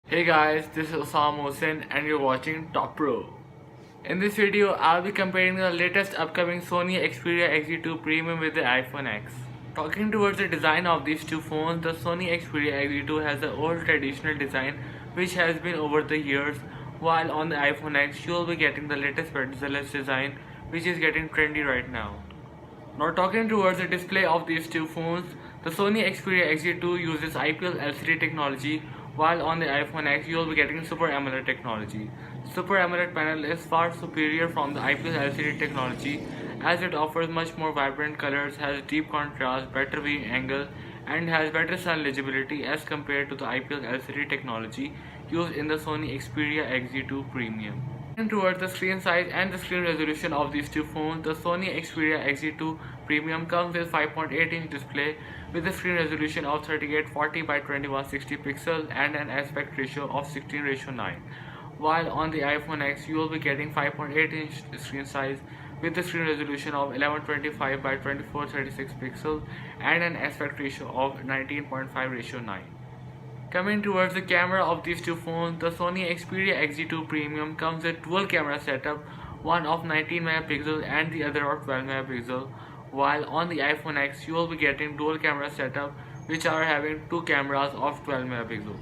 Hey guys, this is Osam Hossain and you're watching Top Pro. In this video, I'll be comparing the latest upcoming Sony Xperia XZ2 Premium with the iPhone X. Talking towards the design of these two phones, the Sony Xperia XZ2 has the old traditional design which has been over the years, while on the iPhone X you'll be getting the latest bezel-less design which is getting trendy right now. Now talking towards the display of these two phones, the Sony Xperia XZ2 uses IPS LCD technology, while on the iPhone X you will be getting Super AMOLED technology. Super AMOLED panel is far superior from the IPS LCD technology as it offers much more vibrant colors, has deep contrast, better viewing angle and has better sun legibility as compared to the IPS LCD technology used in the Sony Xperia XZ2 Premium. Towards the screen size and the screen resolution of these two phones, the Sony Xperia XZ2 Premium comes with 5.8-inch display with a screen resolution of 3840 by 2160 pixels and an aspect ratio of 16:9. While on the iPhone X, you will be getting 5.8-inch screen size with a screen resolution of 1125 by 2436 pixels and an aspect ratio of 19.5:9. Coming towards the camera of these two phones, the Sony Xperia XZ2 Premium comes with dual camera setup, one of 19 megapixels and the other of 12 megapixels, while on the iPhone X you will be getting dual camera setup which are having two cameras of 12 megapixels.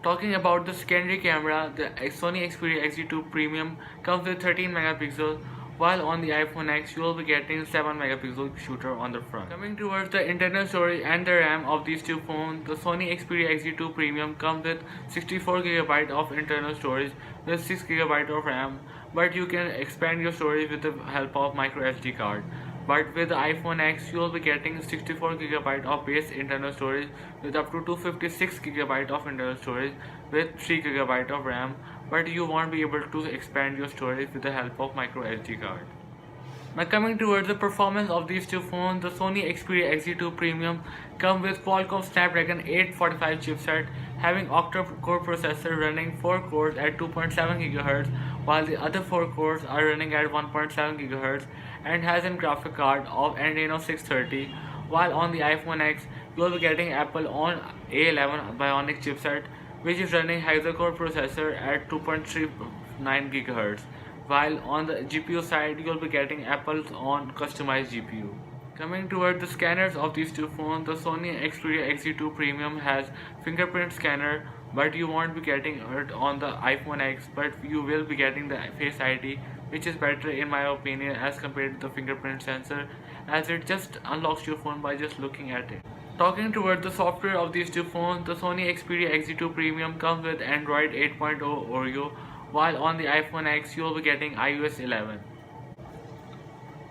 Talking about the secondary camera, the Sony Xperia XZ2 Premium comes with 13 megapixels, while on the iPhone X you will be getting 7 megapixel shooter on the front. Coming towards the internal storage and the RAM of these two phones, the Sony Xperia XZ2 Premium comes with 64GB of internal storage with 6GB of RAM, but you can expand your storage with the help of micro SD card. But with the iPhone X, you will be getting 64GB of base internal storage with up to 256GB of internal storage with 3GB of RAM, but you won't be able to expand your storage with the help of micro SD card. Now coming towards the performance of these two phones, the Sony Xperia XZ2 Premium comes with Qualcomm Snapdragon 845 chipset having octa-core processor running 4 cores at 2.7 GHz, while the other 4 cores are running at 1.7 GHz and has a graphic card of Adreno 630, while on the iPhone X you will be getting Apple on A11 Bionic chipset which is running hexa-core processor at 2.39 GHz. While on the GPU side, you'll be getting Apple's own customized GPU. Coming toward the scanners of these two phones, the Sony Xperia XZ2 Premium has fingerprint scanner, but you won't be getting it on the iPhone X, but you will be getting the Face ID, which is better in my opinion as compared to the fingerprint sensor, as it just unlocks your phone by just looking at it. Talking toward the software of these two phones, the Sony Xperia XZ2 Premium comes with Android 8.0 Oreo, while on the iPhone X you will be getting iOS 11.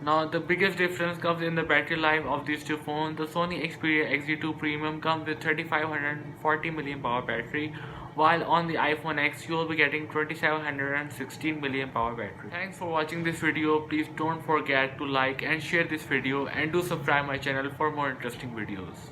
Now the biggest difference comes in the battery life of these two phones. The Sony Xperia XZ2 Premium comes with 3540 mAh battery, while on the iPhone X you will be getting 2716 mAh battery. Thanks for watching this video. Please don't forget to like and share this video and do subscribe my channel for more interesting videos.